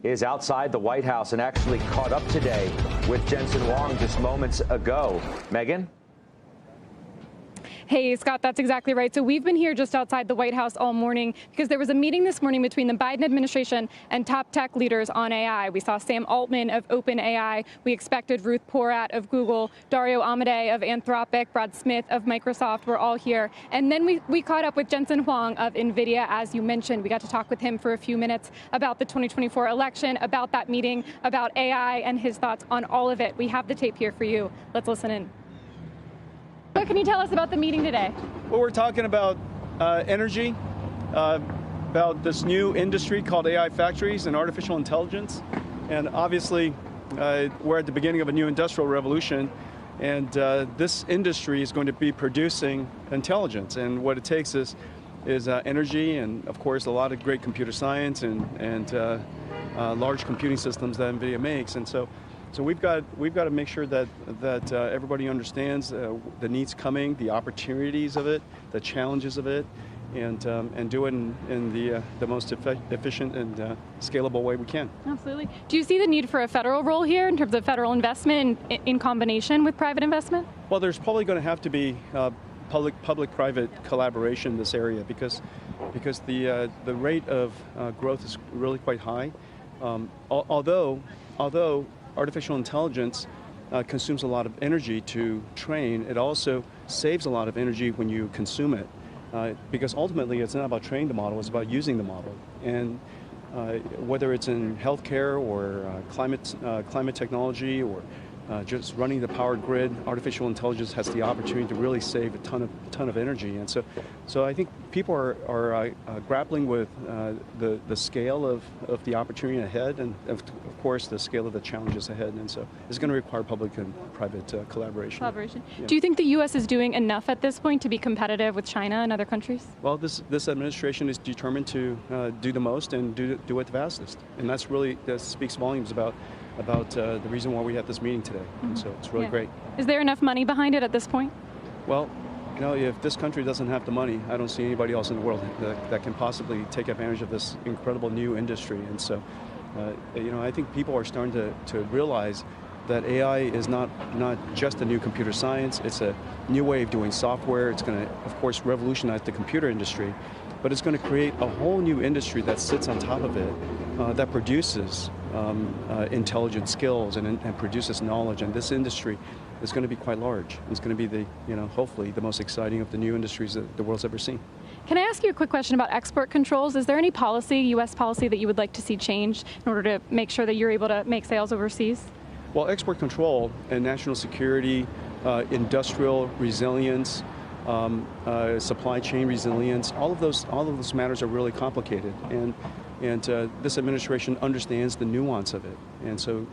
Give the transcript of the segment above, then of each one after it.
is outside the White House and actually caught up today with Jensen Huang just moments ago. Megan? Hey, Scott, that's exactly right. So we've been here just outside the White House all morning because there was a meeting this morning between the Biden administration and top tech leaders on AI. We saw Sam Altman of OpenAI. We expected Ruth Porat of Google, Dario Amodei of Anthropic, Brad Smith of Microsoft. We're all here. And then we caught up with Jensen Huang of Nvidia, as you mentioned. We got to talk with him for a few minutes about the 2024 election, about that meeting, about AI, and his thoughts on all of it. We have the tape here for you. Let's listen in. What can you tell us about the meeting today? Well, we're talking about energy, about this new industry called AI factories and artificial intelligence. And obviously, we're at the beginning of a new industrial revolution. And this industry is going to be producing intelligence. And what it takes is energy and, of course, a lot of great computer science and large computing systems that Nvidia makes. And so we've got to make sure that everybody understands the needs coming, the opportunities of it, the challenges of it, and do it in the most efficient and scalable way we can. Absolutely. Do you see the need for a federal role here in terms of federal investment in combination with private investment? Well, there's probably going to have to be public-private collaboration in this area because the rate of growth is really quite high. Although artificial intelligence consumes a lot of energy to train, it also saves a lot of energy when you consume it. Because ultimately, it's not about training the model, it's about using the model. And whether it's in healthcare or climate technology or just running the power grid, artificial intelligence has the opportunity to really save a ton of energy. And so I think people are grappling with the scale of the opportunity ahead, and of course the scale of the challenges ahead. And so it's going to require public and private collaboration. Yeah. Do you think the U.S. is doing enough at this point to be competitive with China and other countries? Well, this administration is determined to do the most and do it the fastest, and that speaks volumes about the reason why we have this meeting today. And so it's really great. Is there enough money behind it at this point? Well, if this country doesn't have the money, I don't see anybody else in the world that can possibly take advantage of this incredible new industry. And so, I think people are starting to realize that AI is not just a new computer science. It's a new way of doing software. It's going to, of course, revolutionize the computer industry, but it's going to create a whole new industry that sits on top of it, that produces intelligent skills and produces knowledge. And this industry is going to be quite large. It's going to be hopefully the most exciting of the new industries that the world's ever seen. Can I ask you a quick question about export controls? Is there any policy, U.S. policy, that you would like to see changed in order to make sure that you're able to make sales overseas? Well, export control and national security, industrial resilience, supply chain resilience, all of those matters are really complicated, and this administration understands the nuance of it. And so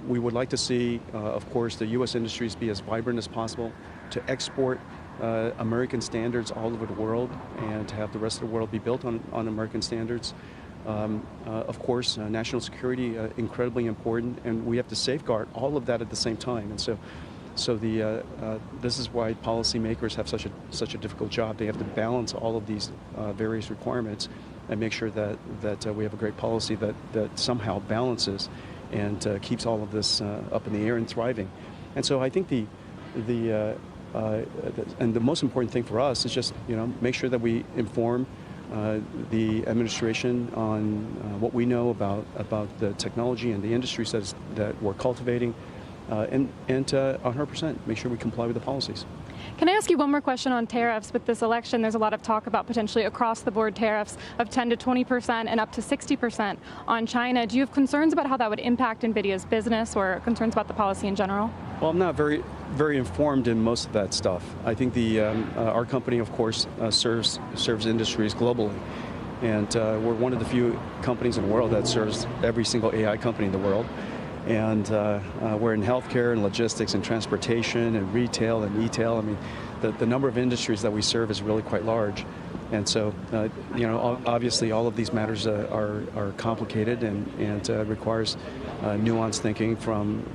we would like to see, of course, the U.S. industries be as vibrant as possible, to export American standards all over the world, and to have the rest of the world be built on American standards. Of course, national security, incredibly important, and we have to safeguard all of that at the same time. And so this is why policymakers have such a difficult job. They have to balance all of these various requirements and make sure that we have a great policy that somehow balances and keeps all of this up in the air and thriving. And so I think the most important thing for us is just make sure that we inform the administration on what we know about the technology and the industries that we're cultivating, and 100% make sure we comply with the policies. Can I ask you one more question on tariffs? With this election, there's a lot of talk about potentially across-the-board tariffs of 10 to 20% and up to 60% on China. Do you have concerns about how that would impact NVIDIA's business, or concerns about the policy in general? Well, I'm not very informed in most of that stuff. I think our company, of course, serves industries globally, and we're one of the few companies in the world that serves every single AI company in the world. And we're in healthcare and logistics and transportation and retail and e-tail. I mean, the number of industries that we serve is really quite large. And so, obviously all of these matters are complicated and requires nuanced thinking from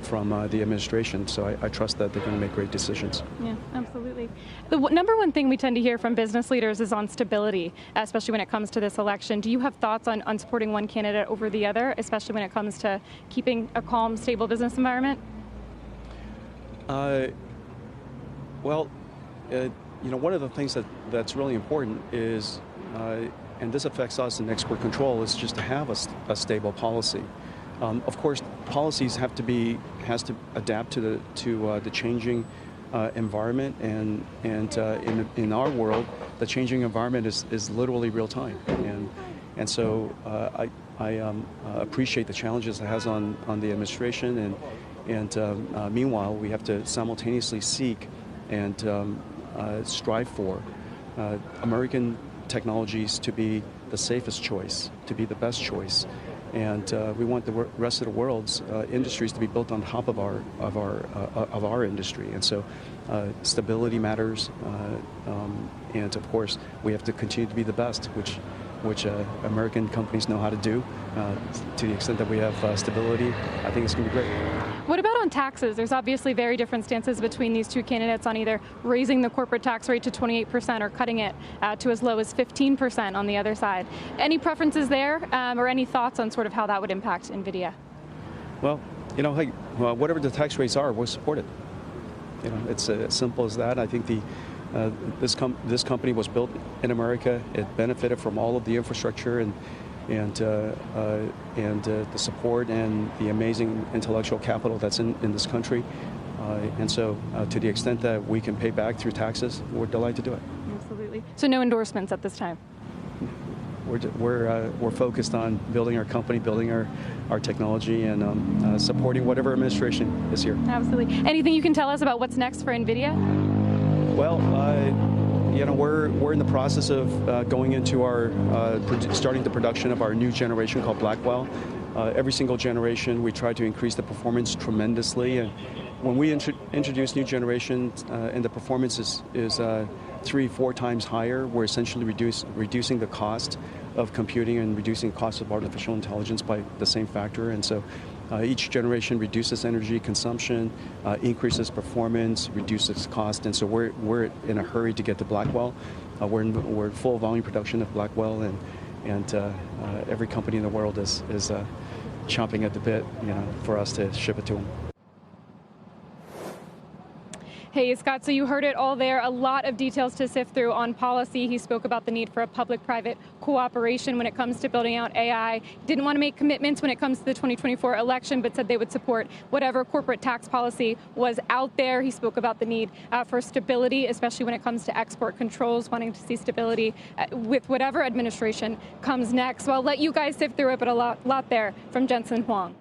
the administration. So I trust that they're going to make great decisions. Yeah, absolutely. The number one thing we tend to hear from business leaders is on stability, especially when it comes to this election. Do you have thoughts on supporting one candidate over the other, especially when it comes to keeping a calm, stable business environment? Well, one of the things that's really important is, and this affects us in export control, is just to have a stable policy. Of course, policies has to adapt to the changing environment, and in our world, the changing environment is literally real time, and so I appreciate the challenges it has on the administration, and meanwhile we have to simultaneously seek and strive for American technologies to be the safest choice, to be the best choice. And we want the rest of the world's industries to be built on top of our industry, and so stability matters. And of course, we have to continue to be the best, which American companies know how to do. To the extent that we have stability, I think it's going to be great. What about on taxes? There's obviously very different stances between these two candidates on either raising the corporate tax rate to 28% or cutting it to as low as 15% on the other side. Any preferences there, or any thoughts on sort of how that would impact Nvidia? Well, hey, whatever the tax rates are, we'll support it. It's as simple as that. I think this company was built in America. It benefited from all of the infrastructure and the support and the amazing intellectual capital that's in this country. And so to the extent that we can pay back through taxes, we're delighted to do it. Absolutely. So no endorsements at this time? We're focused on building our company, building our technology, and supporting whatever administration is here. Absolutely. Anything you can tell us about what's next for Nvidia? Well, we're in the process of going into starting the production of our new generation called Blackwell. Every single generation, we try to increase the performance tremendously, and when we introduce new generations and the performance is 3-4 times higher, we're essentially reducing the cost of computing and reducing the cost of artificial intelligence by the same factor. And so each generation reduces energy consumption, increases performance, reduces cost, and so we're in a hurry to get to Blackwell. We're in full volume production of Blackwell, and every company in the world is chomping at the bit, for us to ship it to them. Hey, Scott, so you heard it all there. A lot of details to sift through on policy. He spoke about the need for a public-private cooperation when it comes to building out AI. Didn't want to make commitments when it comes to the 2024 election, but said they would support whatever corporate tax policy was out there. He spoke about the need for stability, especially when it comes to export controls, wanting to see stability with whatever administration comes next. So I'll let you guys sift through it, but a lot there from Jensen Huang.